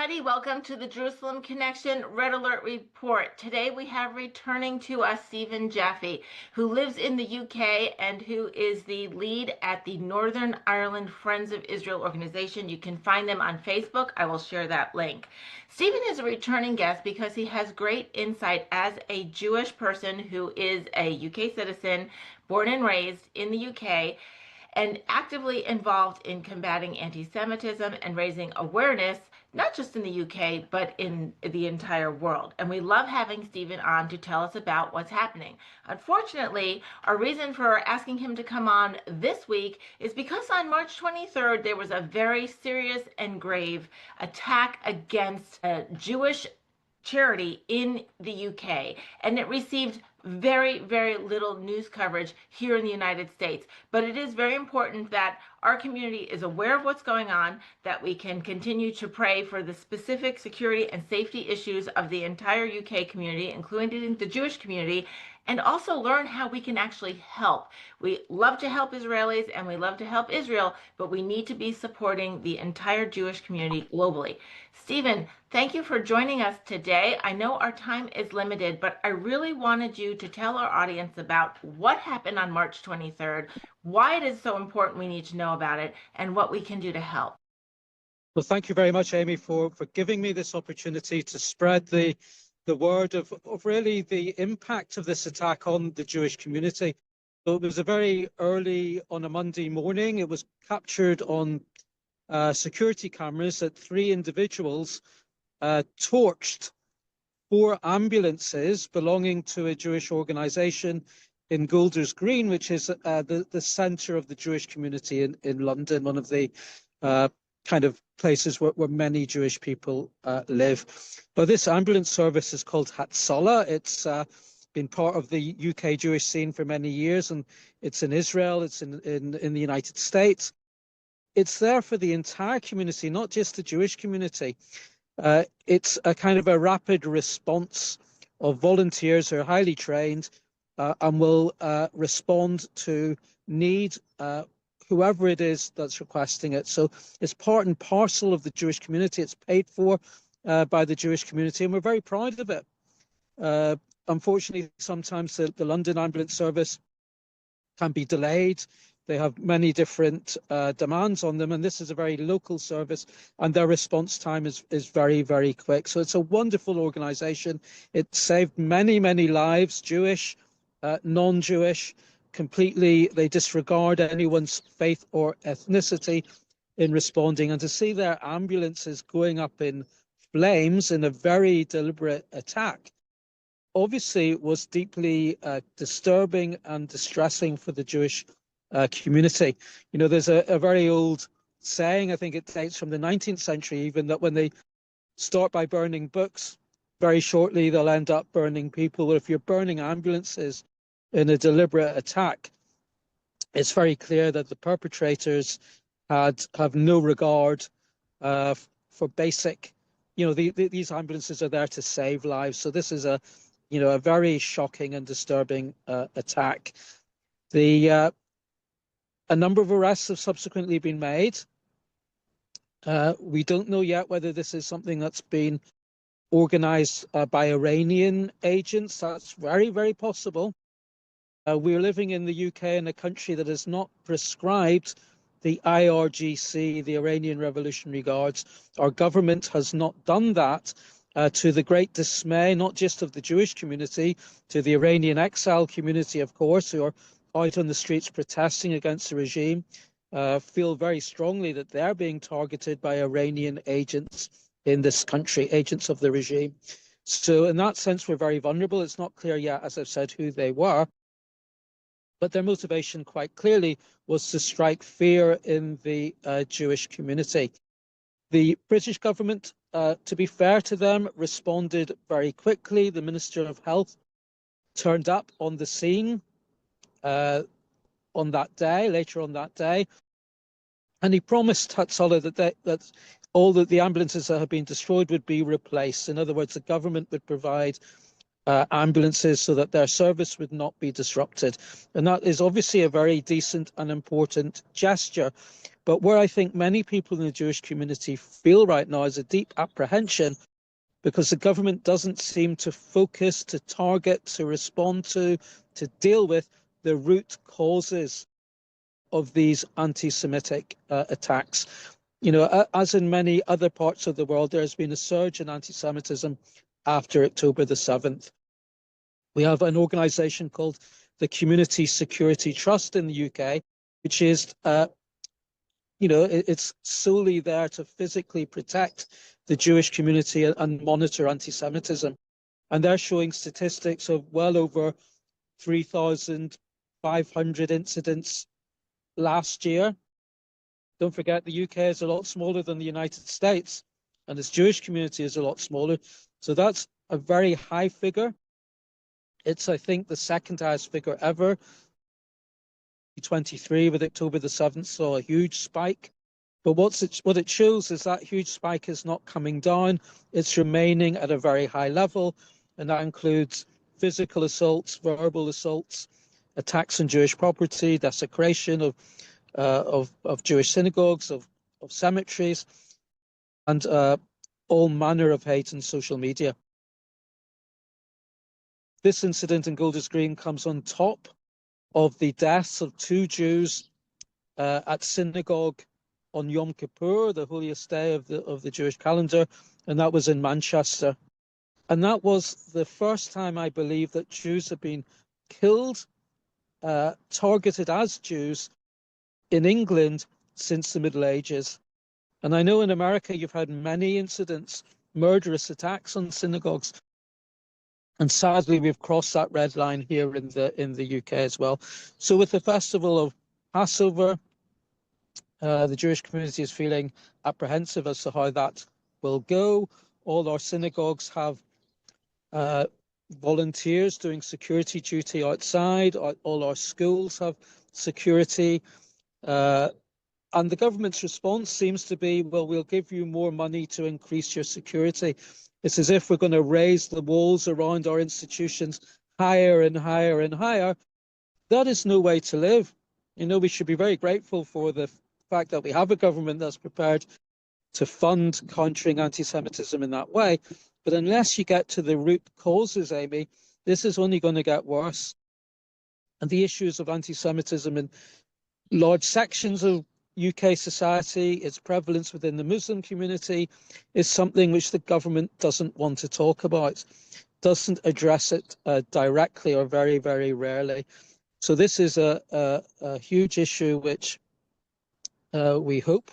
everybody. Welcome to the Jerusalem Connection Red Alert Report. Today we have returning to us Stephen Jaffe, who lives in the UK and who is the lead at the Northern Ireland Friends of Israel organization. You can find them on Facebook. I will share that link. Stephen is a returning guest because he has great insight as a Jewish person who is a UK citizen, born and raised in the UK, and actively involved in combating anti-Semitism and raising awareness, not just in the UK, but in the entire world. And we love having Stephen on to tell us about what's happening. Unfortunately, our reason for asking him to come on this week is because on March 23rd, there was a very serious and grave attack against a Jewish charity in the UK, and it received very, very little news coverage here in the United States. But it is very important that our community is aware of what's going on, that we can continue to pray for the specific security and safety issues of the entire UK community, including the Jewish community, and also learn how we can actually help. We love to help Israelis and we love to help Israel, but we need to be supporting the entire Jewish community globally. Stephen, thank you for joining us today. I know our time is limited, but I really wanted you to tell our audience about what happened on March 23rd, why it is so important we need to know about it, and what we can do to help. Well, thank you very much, Amy, for giving me this opportunity to spread the word of really the impact of this attack on the Jewish community. So it was a very early on a Monday morning. It was captured on security cameras that three individuals torched four ambulances belonging to a Jewish organization in Golders Green, which is the center of the Jewish community in London, one of the kind of places where many Jewish people live. But this ambulance service is called Hatzola. It's been part of the UK Jewish scene for many years, and it's in Israel, it's in the United States. It's there for the entire community, not just the Jewish community. It's a kind of a rapid response of volunteers who are highly trained and will respond to need whoever it is that's requesting it. So it's part and parcel of the Jewish community. It's paid for by the Jewish community, and we're very proud of it. Unfortunately, sometimes the London ambulance service can be delayed. They have many different demands on them, and this is a very local service, and their response time is very, very quick. So it's a wonderful organization. It saved many, many lives, Jewish, non-Jewish. Completely, they disregard anyone's faith or ethnicity in responding, and to see their ambulances going up in flames in a very deliberate attack obviously was deeply disturbing and distressing for the Jewish community. You know, there's a very old saying, I think it dates from the 19th century even, that when they start by burning books, very shortly they'll end up burning people. Well, if you're burning ambulances in a deliberate attack, it's very clear that the perpetrators have no regard for basic, these ambulances are there to save lives. So this is a very shocking and disturbing attack. A number of arrests have subsequently been made. We don't know yet whether this is something that's been organized by Iranian agents. That's very, very possible. We're living in the UK in a country that has not prescribed the IRGC, the Iranian Revolutionary Guards. Our government has not done that, to the great dismay, not just of the Jewish community, to the Iranian exile community, of course, who are out on the streets protesting against the regime, feel very strongly that they're being targeted by Iranian agents in this country, agents of the regime. So in that sense, we're very vulnerable. It's not clear yet, as I've said, who they were. But their motivation quite clearly was to strike fear in the Jewish community. The British government, to be fair to them, responded very quickly. The Minister of Health turned up on the scene on that day, later on that day, and he promised Hatzola that all the ambulances that had been destroyed would be replaced. In other words, the government would provide ambulances so that their service would not be disrupted. And that is obviously a very decent and important gesture. But where I think many people in the Jewish community feel right now is a deep apprehension because the government doesn't seem to focus, to target, to respond to deal with the root causes of these anti-Semitic attacks. You know, as in many other parts of the world, there has been a surge in anti-Semitism after October the 7th. We have an organization called the Community Security Trust in the UK, which is, it's solely there to physically protect the Jewish community and monitor anti-Semitism. And they're showing statistics of well over 3,500 incidents last year. Don't forget, the UK is a lot smaller than the United States, and its Jewish community is a lot smaller. So that's a very high figure. It's, I think, the second highest figure ever. 23 with October the 7th saw a huge spike. But what it shows is that huge spike is not coming down. It's remaining at a very high level. And that includes physical assaults, verbal assaults, attacks on Jewish property, desecration of Jewish synagogues, of cemeteries, and all manner of hate on social media. This incident in Golders Green comes on top of the deaths of 2 Jews at synagogue on Yom Kippur, the holiest day of the Jewish calendar, and that was in Manchester. And that was the first time, I believe, that Jews have been killed, targeted as Jews in England since the Middle Ages. And I know in America you've had many incidents, murderous attacks on synagogues. And sadly, we've crossed that red line here in the UK as well. So with the festival of Passover, the Jewish community is feeling apprehensive as to how that will go. All our synagogues have volunteers doing security duty outside. All our schools have security. And the government's response seems to be, well, we'll give you more money to increase your security. It's as if we're going to raise the walls around our institutions higher and higher and higher. That is no way to live. You know, we should be very grateful for the fact that we have a government that's prepared to fund countering anti-Semitism in that way. But unless you get to the root causes, Amy, this is only going to get worse. And the issues of anti-Semitism in large sections of UK society, its prevalence within the Muslim community, is something which the government doesn't want to talk about, doesn't address it directly or very, very rarely. So this is a huge issue which we hope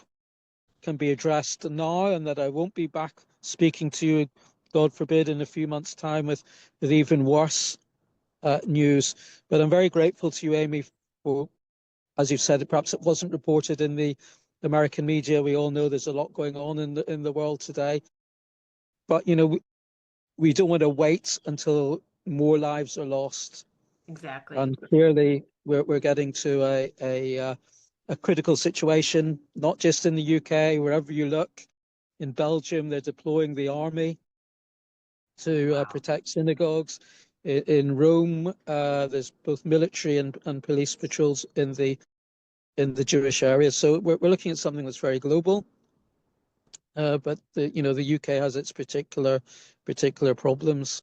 can be addressed now, and that I won't be back speaking to you, God forbid, in a few months' time with even worse news. But I'm very grateful to you, Amy, for, as you've said, perhaps it wasn't reported in the American media. We all know there's a lot going on in the world today. But, you know, we don't want to wait until more lives are lost. Exactly. And clearly, we're getting to a critical situation, not just in the UK, wherever you look. In Belgium, they're deploying the army to protect synagogues. In Rome, there's both military and police patrols in the Jewish area. So we're looking at something that's very global. But the UK has its particular problems.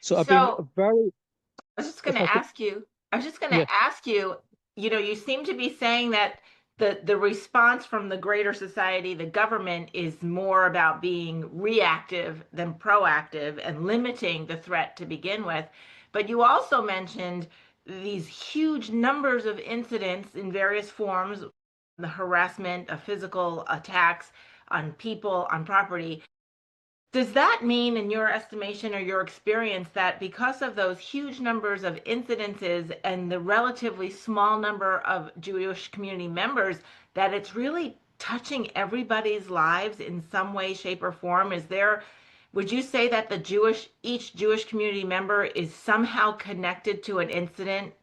So I've been very. I was just going to ask you, Yeah. you seem to be saying that the response from the greater society, the government, is more about being reactive than proactive and limiting the threat to begin with. But you also mentioned these huge numbers of incidents in various forms, the harassment of physical attacks on people, on property. Does that mean, in your estimation or your experience, that because of those huge numbers of incidences and the relatively small number of Jewish community members, that it's really touching everybody's lives in some way, shape, or form? Would you say that each Jewish community member is somehow connected to an incident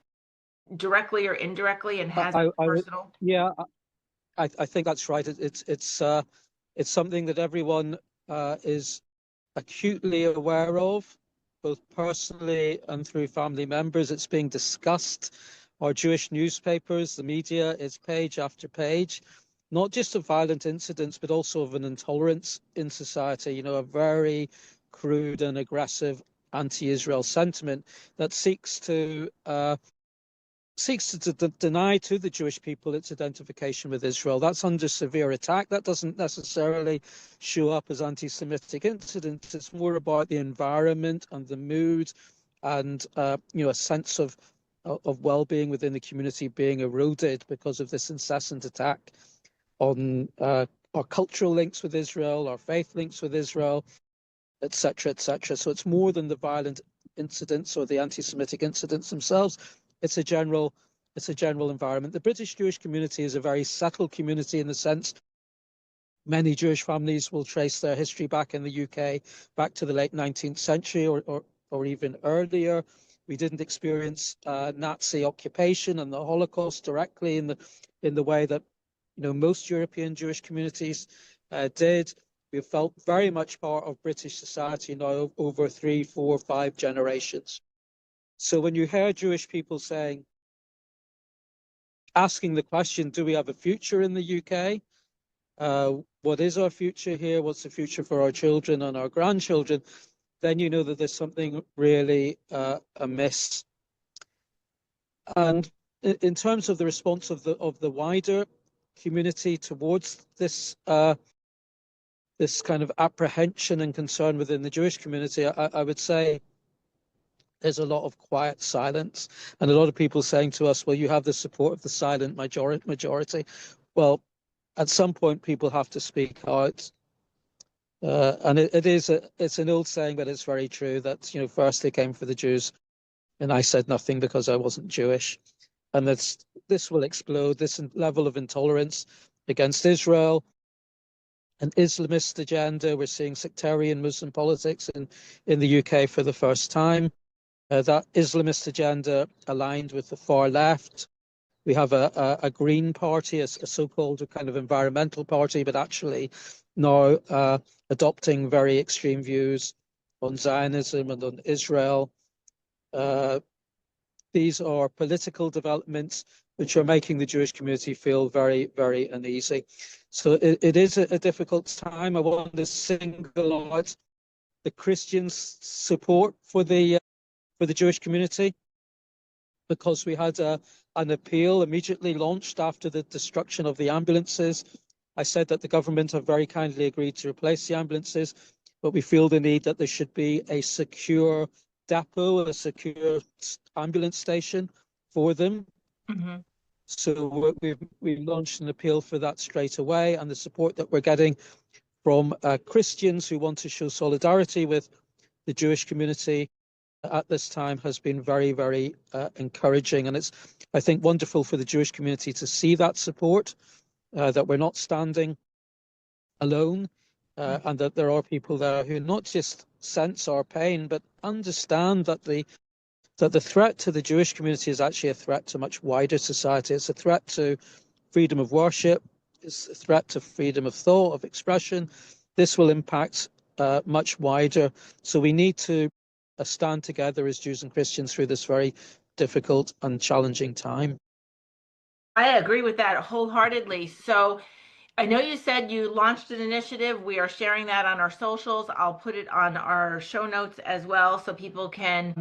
directly or indirectly and has I personal? yeah, I think that's right. It's something that everyone is acutely aware of, both personally and through family members. It's being discussed. Our Jewish newspapers, the media, is page after page. not just of violent incidents, but also of an intolerance in society, a very crude and aggressive anti-Israel sentiment that seeks to deny to the Jewish people its identification with Israel. That's under severe attack. That doesn't necessarily show up as anti-Semitic incidents. It's more about the environment and the mood, and a sense of well-being within the community being eroded because of this incessant attack on our cultural links with Israel, our faith links with Israel, etc., etc. So it's more than the violent incidents or the anti-Semitic incidents themselves. It's a general environment. The British Jewish community is a very settled community in the sense many Jewish families will trace their history back in the UK, back to the late 19th century or even earlier. We didn't experience Nazi occupation and the Holocaust directly in the way that most European Jewish communities did. We felt very much part of British society now over 3, 4, 5 generations. So when you hear Jewish people asking the question, do we have a future in the UK? What is our future here? What's the future for our children and our grandchildren? Then you know that there's something really amiss. And in terms of the response of the wider community towards this this kind of apprehension and concern within the Jewish community, I would say there's a lot of quiet silence, and a lot of people saying to us, well, you have the support of the silent majority. Well, at some point, people have to speak out. And it's an old saying, but it's very true that, first they came for the Jews, and I said nothing because I wasn't Jewish. And this will explode, this level of intolerance against Israel, an Islamist agenda. We're seeing sectarian Muslim politics in the UK for the first time. That Islamist agenda aligned with the far left. We have a Green Party, a so-called kind of environmental party, but actually now adopting very extreme views on Zionism and on Israel. These are political developments which are making the Jewish community feel very, very uneasy. So it is a difficult time. I want to single out the Christians' support for the Jewish community, because we had an appeal immediately launched after the destruction of the ambulances. I said that the government have very kindly agreed to replace the ambulances, but we feel the need that there should be a secure depot, a secure ambulance station for them. Mm-hmm. So we've launched an appeal for that straight away, and the support that we're getting from Christians who want to show solidarity with the Jewish community at this time has been very, very encouraging. And it's, I think, wonderful for the Jewish community to see that support, that we're not standing alone, and that there are people there who not just sense our pain, but understand that the threat to the Jewish community is actually a threat to much wider society. It's a threat to freedom of worship. It's a threat to freedom of thought, of expression. This will impact much wider. So we need to stand together as Jews and Christians through this very difficult and challenging time. I agree with that wholeheartedly. So I know you said you launched an initiative. We are sharing that on our socials. I'll put it on our show notes as well, so people can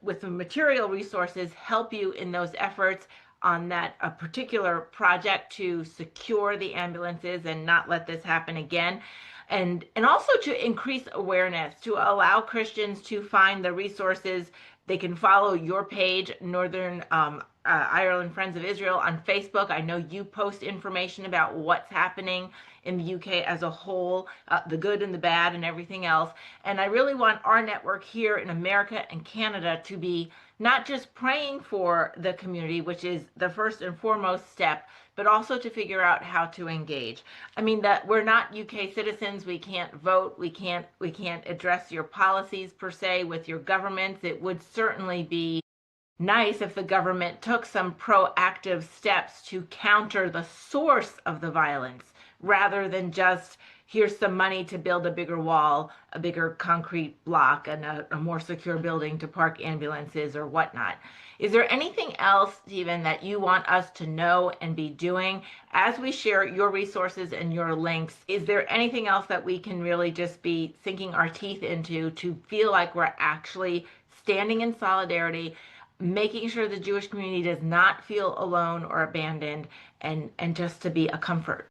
with the material resources help you in those efforts on that a particular project to secure the ambulances and not let this happen again. And also to increase awareness, to allow Christians to find the resources. They can follow your page, Northern Ireland Friends of Israel, on Facebook. I know you post information about what's happening in the UK as a whole, the good and the bad and everything else. And I really want our network here in America and Canada to be not just praying for the community, which is the first and foremost step, but also to figure out how to engage. I mean, that we're not UK citizens. We can't vote. We can't address your policies per se with your governments. It would certainly be nice if the government took some proactive steps to counter the source of the violence rather than just here's some money to build a bigger wall, a bigger concrete block, and a more secure building to park ambulances or whatnot. Is there anything else, Stephen, that you want us to know and be doing as we share your resources and your links? Is there anything else that we can really just be sinking our teeth into to feel like we're actually standing in solidarity, making sure the Jewish community does not feel alone or abandoned, and just to be a comfort?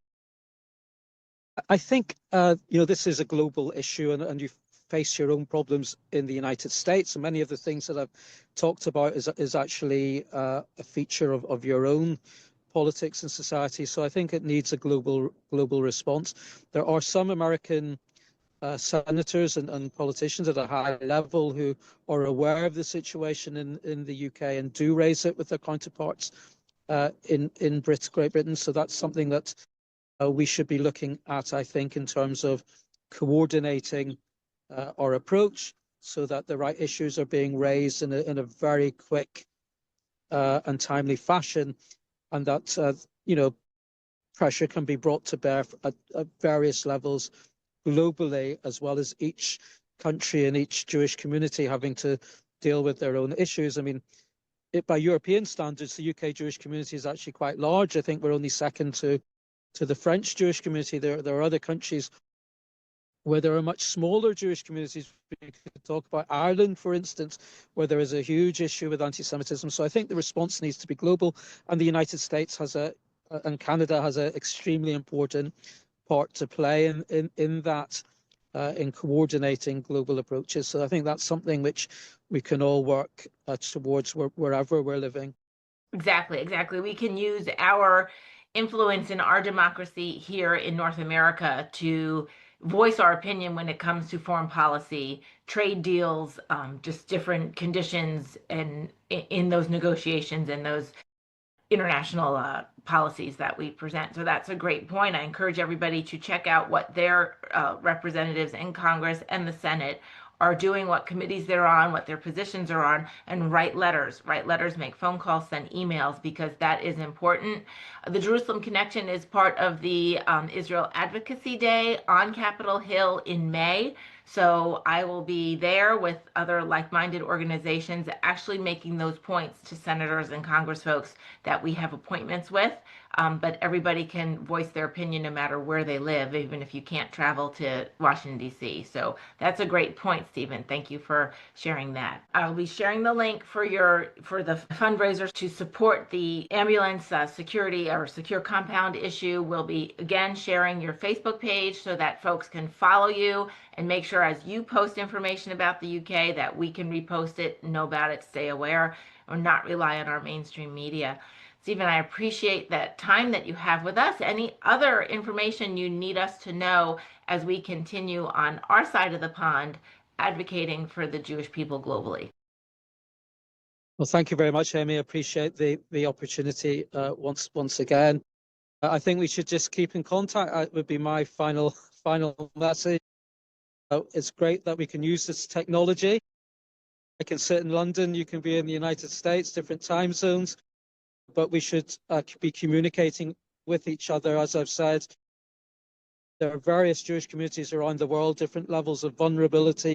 I think this is a global issue, and you face your own problems in the United States. And many of the things that I've talked about is actually a feature of your own politics and society. So I think it needs a global response. There are some American senators and politicians at a high level who are aware of the situation in the UK and do raise it with their counterparts in Great Britain. So that's something that we should be looking at, I think, in terms of coordinating our approach so that the right issues are being raised in a very quick and timely fashion, and that pressure can be brought to bear at various levels globally, as well as each country and each Jewish community having to deal with their own issues. I mean, by European standards, the UK Jewish community is actually quite large. I think we're only second to the French Jewish community. There are other countries where there are much smaller Jewish communities. We could talk about Ireland, for instance, where there is a huge issue with anti-Semitism. So I think the response needs to be global, and the United States and Canada has an extremely important part to play in that, in coordinating global approaches. So I think that's something which we can all work towards wherever we're living. Exactly. We can use our influence in our democracy here in North America to voice our opinion when it comes to foreign policy, trade deals, just different conditions and in those negotiations and those international policies that we present. So that's a great point. I encourage everybody to check out what their representatives in Congress and the Senate are doing, what committees they're on, what their positions are on, and write letters, make phone calls, send emails, because that is important. The Jerusalem Connection is part of the Israel Advocacy Day on Capitol Hill in May. So I will be there with other like-minded organizations actually making those points to senators and congressfolks that we have appointments with. But everybody can voice their opinion no matter where they live, even if you can't travel to Washington, D.C. So that's a great point, Stephen. Thank you for sharing that. I'll be sharing the link for the fundraisers to support the ambulance security or secure compound issue. We'll be, again, sharing your Facebook page so that folks can follow you and make sure as you post information about the UK that we can repost it, know about it, stay aware, or not rely on our mainstream media. Stephen, I appreciate that time that you have with us. Any other information you need us to know as we continue on our side of the pond advocating for the Jewish people globally? Well, thank you very much, Amy. I appreciate the opportunity once again. I think we should just keep in contact. That would be my final message. It's great that we can use this technology. I can sit in London, you can be in the United States, different time zones, but we should be communicating with each other. As I've said, there are various Jewish communities around the world, different levels of vulnerability,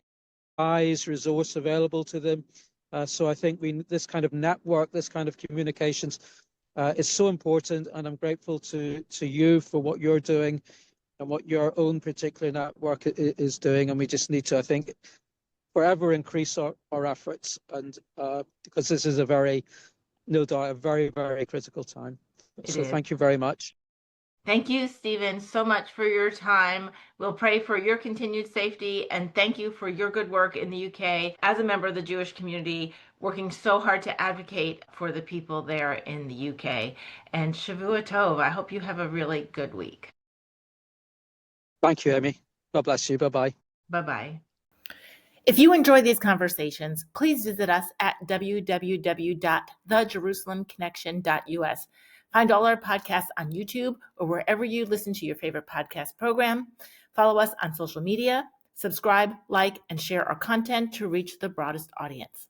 resource available to them. So I think this kind of network, this kind of communications is so important, and I'm grateful to you for what you're doing and what your own particular network is doing. And we just need to, I think, forever increase our efforts, and because this is no doubt, a very, very critical time. So thank you very much. Thank you, Stephen, so much for your time. We'll pray for your continued safety, and thank you for your good work in the UK as a member of the Jewish community, working so hard to advocate for the people there in the UK. And Shavua Tov, I hope you have a really good week. Thank you, Amy. God bless you. Bye-bye. Bye-bye. If you enjoy these conversations, please visit us at www.thejerusalemconnection.us. Find all our podcasts on YouTube or wherever you listen to your favorite podcast program. Follow us on social media, subscribe, like, and share our content to reach the broadest audience.